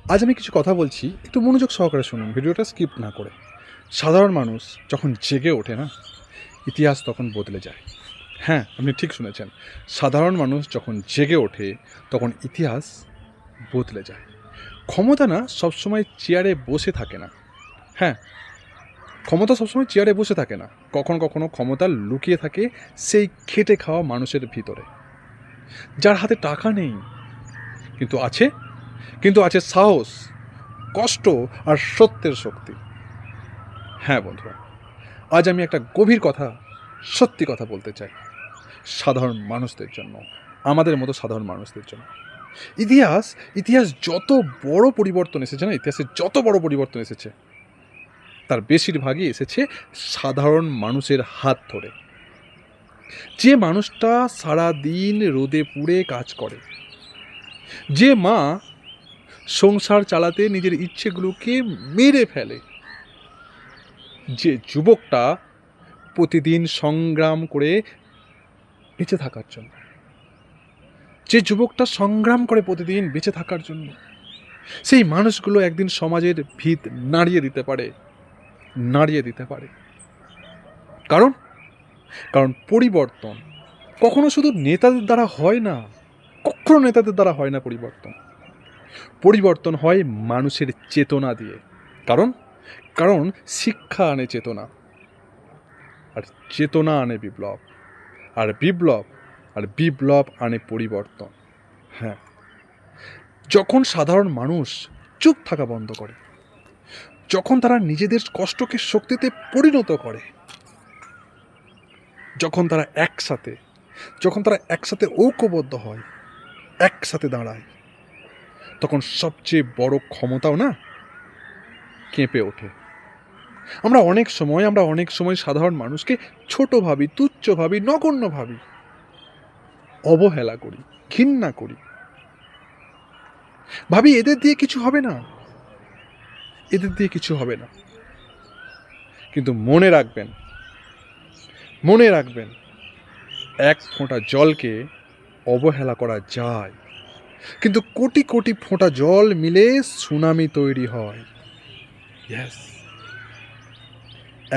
আজ আমি কিছু কথা বলছি, একটু মনোযোগ সহকারে শুনুন, ভিডিওটা স্কিপ না করে। সাধারণ মানুষ যখন জেগে ওঠে না, ইতিহাস তখন বদলে যায়। হ্যাঁ, আপনি ঠিক শুনেছেন। সাধারণ মানুষ যখন জেগে ওঠে, তখন ইতিহাস বদলে যায়। ক্ষমতা না সবসময় চেয়ারে বসে থাকে না। হ্যাঁ, ক্ষমতা সবসময় চেয়ারে বসে থাকে না। কখনো কখনো ক্ষমতা লুকিয়ে থাকে সেই খেটে খাওয়া মানুষের ভিতরে, যার হাতে টাকা নেই কিন্তু আছে সাহস, কষ্ট আর সত্যের শক্তি। হ্যাঁ বন্ধুরা, আজ আমি একটা গভীর কথা, সত্যি কথা বলতে চাই সাধারণ মানুষদের জন্য, আমাদের মতো সাধারণ মানুষদের জন্য। ইতিহাস ইতিহাস যত বড় পরিবর্তন এসেছে না, ইতিহাসে যত বড় পরিবর্তন এসেছে, তার বেশিরভাগই এসেছে সাধারণ মানুষের হাত ধরে। যে মানুষটা সারা দিন রোদে পুড়ে কাজ করে, যে মা সংসার চালাতে নিজের ইচ্ছেগুলোকে মেরে ফেলে, যে যুবকটা প্রতিদিন সংগ্রাম করে বেঁচে থাকার জন্য, যে যুবকটা সংগ্রাম করে প্রতিদিন বেঁচে থাকার জন্য, সেই মানুষগুলো একদিন সমাজের ভিত নাড়িয়ে দিতে পারে। কারণ কারণ পরিবর্তন কখনো শুধু নেতাদের দ্বারা হয় না, কখনো নেতাদের দ্বারা হয় না। পরিবর্তন হয় মানুষের চেতনা দিয়ে। কারণ কারণ শিক্ষা আনে চেতনা, আর চেতনা আনে বিপ্লব, আর বিপ্লব আনে পরিবর্তন। হ্যাঁ, যখন সাধারণ মানুষ চুপ থাকা বন্ধ করে, যখন তারা নিজেদের কষ্টকে শক্তিতে পরিণত করে, যখন তারা একসাথে ঐক্যবদ্ধ হয়, একসাথে দাঁড়ায়, তখন সবচেয়ে বড় ক্ষমতাও না কেঁপে ওঠে। আমরা অনেক সময় সাধারণ মানুষকে ছোট ভাবি, তুচ্ছ ভাবি, নগণ্য ভাবি, অবহেলা করি, ঘৃণা করি, ভাবি এদের দিয়ে কিছু হবে না। কিন্তু মনে রাখবেন, এক ফোঁটা জলকে অবহেলা করা যায়, কিন্তু কোটি কোটি ফোঁটা জল মিলে সুনামি তৈরি হয়। ইয়েস,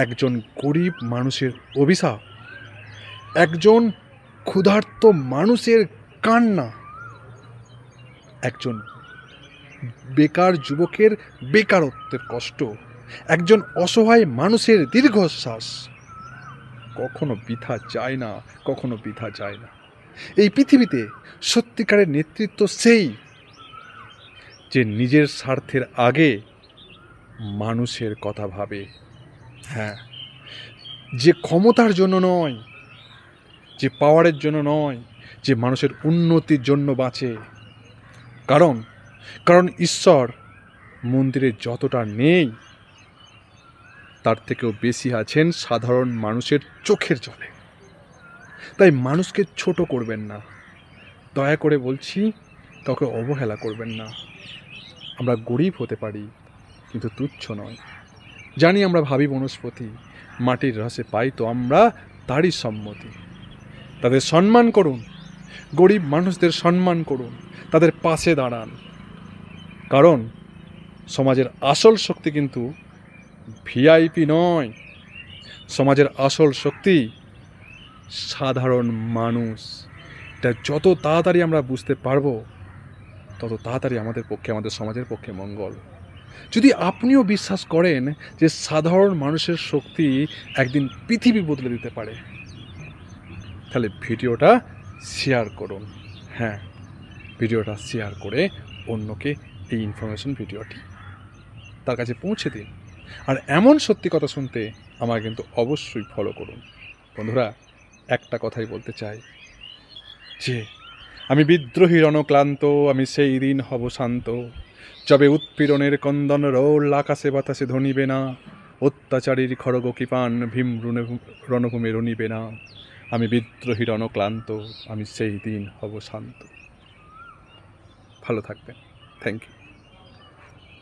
একজন গরিব মানুষের অভিশাপ, একজন ক্ষুধার্ত মানুষের কান্না, একজন বেকার যুবকের বেকারত্বের কষ্ট, একজন অসহায় মানুষের দীর্ঘশ্বাস কখনো বৃথা যায় না। এই পৃথিবীতে সত্যিকারের নেতৃত্ব সেই, যে নিজের স্বার্থের আগে মানুষের কথা ভাবে। হ্যাঁ, যে ক্ষমতার জন্য নয়, যে পাওয়ারের জন্য নয়, যে মানুষের উন্নতির জন্য বাঁচে। কারণ কারণ ঈশ্বর মন্দিরে যতটা নেই, তার থেকেও বেশি আছেন সাধারণ মানুষের চোখের জলে। তাই মানুষকে ছোট করবেন না, দয়া করে বলছি, কাউকে অবহেলা করবেন না। আমরা গরিব হতে পারি, কিন্তু তুচ্ছ নয়। জানি আমরা ভাবি বনস্পতি, মাটির রসে পাই তো আমরা তারই সম্মতি। তাদের সম্মান করুন, গরিব মানুষদের সম্মান করুন, তাদের পাশে দাঁড়ান। কারণ সমাজের আসল শক্তি কিন্তু ভিআইপি নয়, সমাজের আসল শক্তি সাধারণ মানুষ। এটা যত তাড়াতাড়ি আমরা বুঝতে পারবো, তত তাড়াতাড়ি আমাদের সমাজের পক্ষে মঙ্গল। যদি আপনিও বিশ্বাস করেন যে সাধারণ মানুষের শক্তি একদিন পৃথিবী বদলে দিতে পারে, তাহলে ভিডিওটা শেয়ার করুন। হ্যাঁ, ভিডিওটা শেয়ার করে অন্যকে এই ভিডিওটি তার কাছে পৌঁছে দিন। আর এমন সত্যি কথা শুনতে আমায় কিন্তু অবশ্যই ফলো করুন। বন্ধুরা, একটা কথাই বলতে চাই, যে আমি বিদ্রোহী রণক্লান্ত, আমি সেই দিন হব শান্ত, যবে উৎপীড়নের কন্দন রোল আকাশে বাতাসে ধ্বনিবে না, অত্যাচারীর খড়গ কৃপান ভীম রণভূমে রণিবে না। আমি বিদ্রোহী রণক্লান্ত, আমি সেই দিন হব শান্ত। ভালো থাকবেন। Thank you.